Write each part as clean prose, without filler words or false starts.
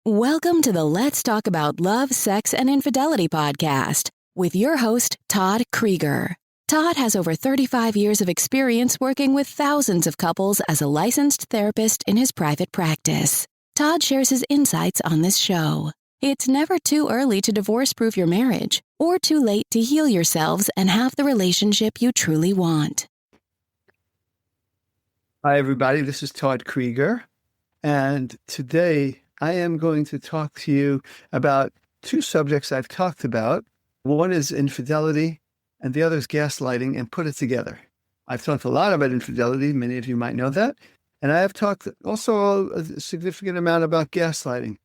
Welcome to the Let's Talk About Love, Sex, and Infidelity podcast with your host, Todd Krieger. Todd has over 35 years of experience working with thousands of couples as a licensed therapist in his private practice. Todd shares his insights on this show. It's never too early to divorce-proof your marriage or too late to heal yourselves and have the relationship you truly want. Hi, everybody. This is Todd Krieger. And today I am going to talk to you about two subjects I've talked about. One is infidelity and the other is gaslighting, and put it together. I've talked a lot about infidelity. Many of you might know that. And I have talked also a significant amount about gaslighting.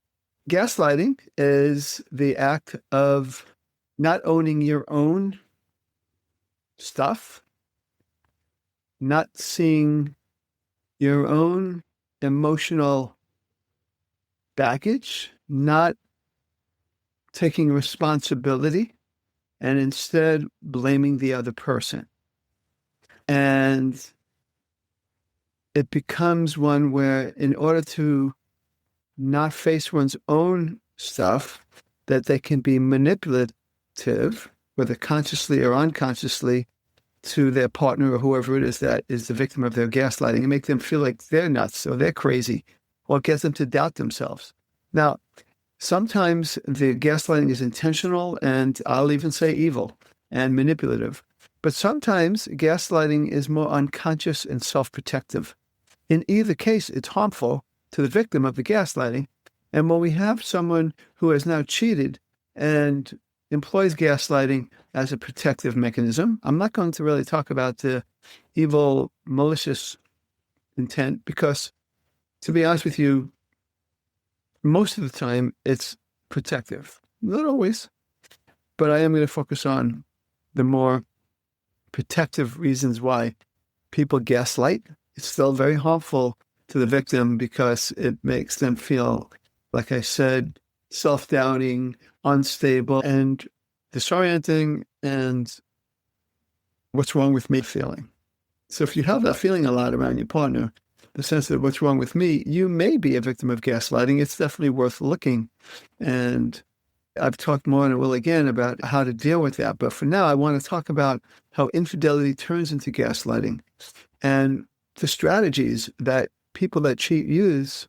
Gaslighting is the act of not owning your own stuff, not seeing your own emotional baggage, not taking responsibility, and instead blaming the other person. And it becomes one where, in order to not face one's own stuff, that they can be manipulative, whether consciously or unconsciously, to their partner or whoever it is that is the victim of their gaslighting, and make them feel like they're nuts or they're crazy, or get them to doubt themselves. Now, sometimes the gaslighting is intentional, and I'll even say evil and manipulative. But sometimes gaslighting is more unconscious and self-protective. In either case, it's harmful to the victim of the gaslighting. And when we have someone who has now cheated and employs gaslighting as a protective mechanism, I'm not going to really talk about the evil, malicious intent, because, to be honest with you, most of the time it's protective. Not always, but I am going to focus on the more protective reasons why people gaslight. It's still very harmful to the victim because it makes them feel, like I said, self-doubting, unstable, and disorienting, and what's wrong with me feeling. So if you have that feeling a lot around your partner, the sense that what's wrong with me, you may be a victim of gaslighting. It's definitely worth looking. And I've talked more and will again about how to deal with that. But for now, I want to talk about how infidelity turns into gaslighting and the strategies that people that cheat use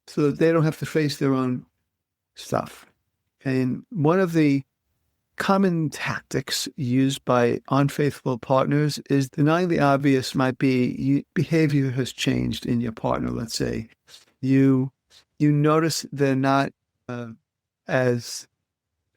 so that they don't have to face their own stuff. And one of the common tactics used by unfaithful partners is denying the obvious. Might be behavior has changed in your partner. Let's say you notice they're not as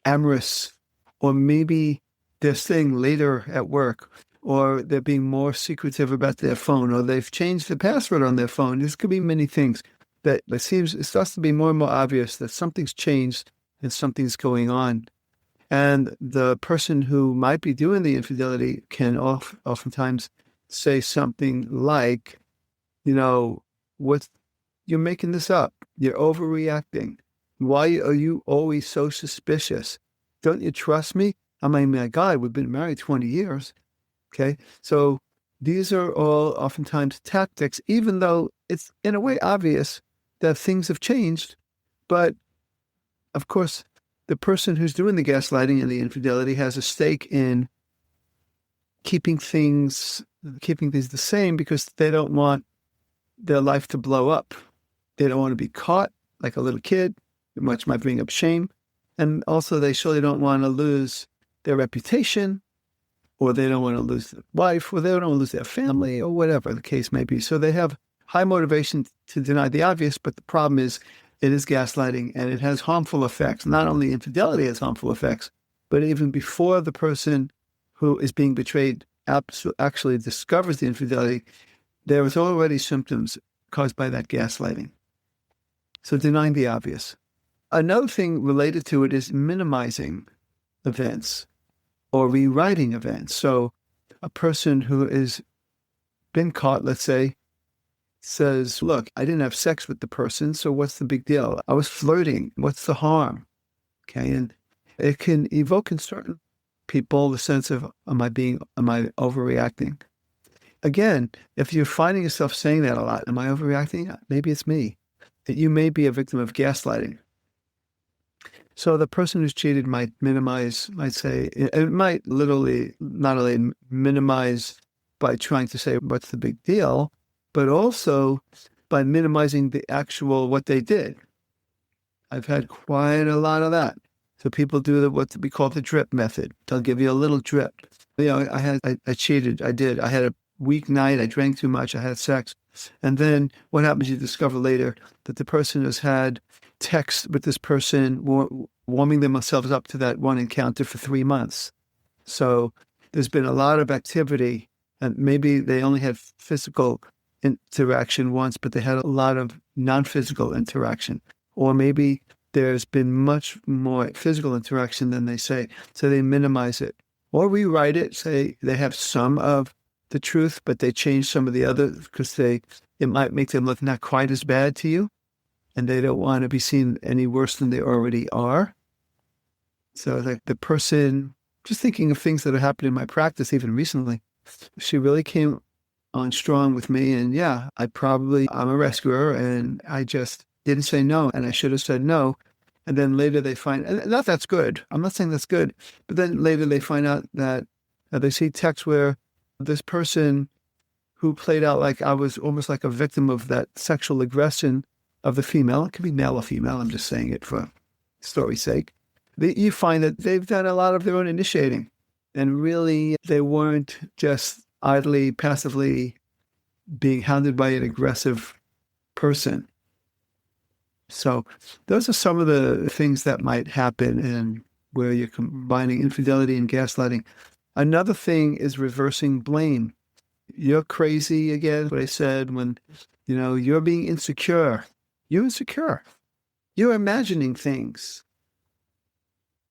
amorous, or maybe they're staying later at work, or they're being more secretive about their phone, or they've changed the password on their phone. This could be many things that it starts to be more and more obvious that something's changed and something's going on. And the person who might be doing the infidelity can oftentimes say something like, you're making this up. You're overreacting. Why are you always so suspicious? Don't you trust me? I mean, my God, we've been married 20 years. Okay. So these are all oftentimes tactics, even though it's in a way obvious that things have changed. But of course, the person who's doing the gaslighting and the infidelity has a stake in keeping things the same, because they don't want their life to blow up. They don't want to be caught like a little kid, which might bring up shame. And also they surely don't want to lose their reputation, or they don't want to lose their wife, or they don't want to lose their family, or whatever the case may be. So they have high motivation to deny the obvious, but the problem is it is gaslighting, and it has harmful effects. Not only infidelity has harmful effects, but even before the person who is being betrayed actually discovers the infidelity, there is already symptoms caused by that gaslighting. So denying the obvious. Another thing related to it is minimizing events or rewriting events. So a person who has been caught, let's say, says, look, I didn't have sex with the person, so what's the big deal? I was flirting. What's the harm? Okay. And it can evoke in certain people the sense of, am I overreacting? Again, if you're finding yourself saying that a lot, am I overreacting? Maybe it's me. that you may be a victim of gaslighting. So the person who's cheated might say, it might literally not only minimize by trying to say, what's the big deal, but also by minimizing the actual what they did. I've had quite a lot of that. So people do what we call the drip method. They'll give you a little drip. I cheated. I had a weak night. I drank too much. I had sex. And then what happens? You discover later that the person has had text with this person warming themselves up to that one encounter for 3 months. So there's been a lot of activity, and maybe they only had physical interaction once, but they had a lot of non-physical interaction. Or maybe there's been much more physical interaction than they say, so they minimize it. Or rewrite it, say they have some of the truth, but they change some of the other because it might make them look not quite as bad to you, and they don't want to be seen any worse than they already are. So like the person, just thinking of things that have happened in my practice even recently, she really came on strong with me, and I'm a rescuer, and I just didn't say no, and I should have said no. And then later they find, and that's good. I'm not saying that's good, but then later they find out that they see texts where this person who played out like I was almost like a victim of that sexual aggression of the female, it could be male or female, I'm just saying it for story's sake. You find that they've done a lot of their own initiating, and really they weren't just idly, passively being hounded by an aggressive person. So those are some of the things that might happen and where you're combining infidelity and gaslighting. Another thing is reversing blame. You're crazy again, what I said, when, you're being insecure. You're insecure. You're imagining things.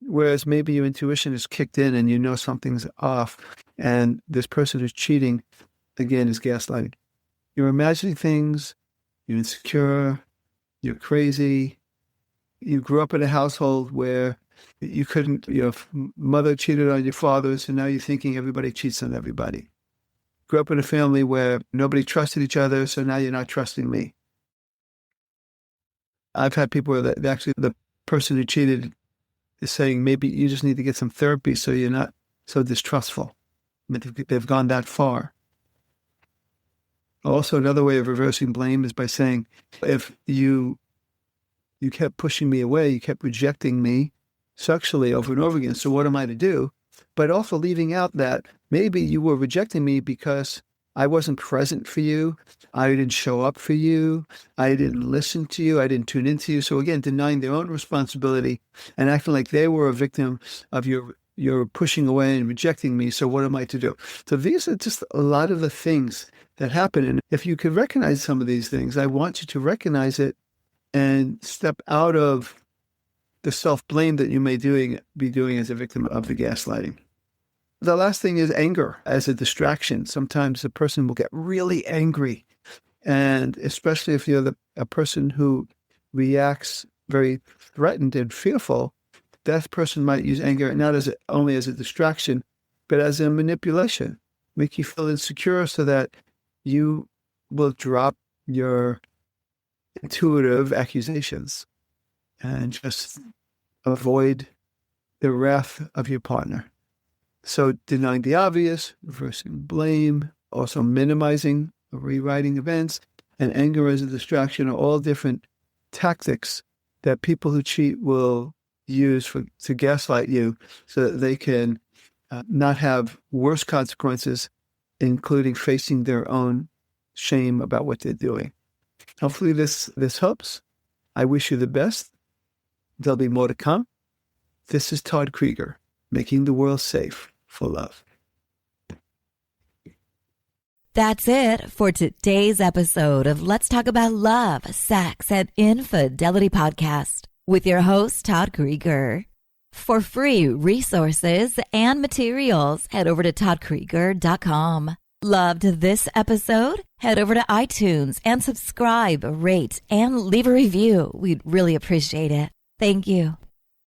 Whereas maybe your intuition is kicked in and you know something's off, and this person who's cheating, again, is gaslighting. You're imagining things, you're insecure, you're crazy. You grew up in a household where your mother cheated on your father, so now you're thinking everybody cheats on everybody. Grew up in a family where nobody trusted each other, so now you're not trusting me. I've had people where the person who cheated is saying maybe you just need to get some therapy so you're not so distrustful. They've gone that far. Also, another way of reversing blame is by saying, if you kept pushing me away, you kept rejecting me sexually over and over again, so what am I to do? But also leaving out that maybe you were rejecting me because I wasn't present for you, I didn't show up for you, I didn't listen to you, I didn't tune into you. So again, denying their own responsibility and acting like they were a victim of your pushing away and rejecting me, so what am I to do? So these are just a lot of the things that happen. And if you could recognize some of these things, I want you to recognize it and step out of the self-blame that you may be doing as a victim of the gaslighting. The last thing is anger as a distraction. Sometimes a person will get really angry, and especially if you're a person who reacts very threatened and fearful, that person might use anger not only as a distraction, but as a manipulation, make you feel insecure so that you will drop your intuitive accusations and just avoid the wrath of your partner. So denying the obvious, reversing blame, also minimizing or rewriting events, and anger as a distraction are all different tactics that people who cheat will use to gaslight you so that they can not have worse consequences, including facing their own shame about what they're doing. Hopefully this helps. I wish you the best. There'll be more to come. This is Todd Krieger, making the world safe for love. That's it for today's episode of Let's Talk About Love, Sex, and Infidelity podcast with your host, Todd Krieger. For free resources and materials, head over to toddkrieger.com. Loved this episode? Head over to iTunes and subscribe, rate, and leave a review. We'd really appreciate it. Thank you.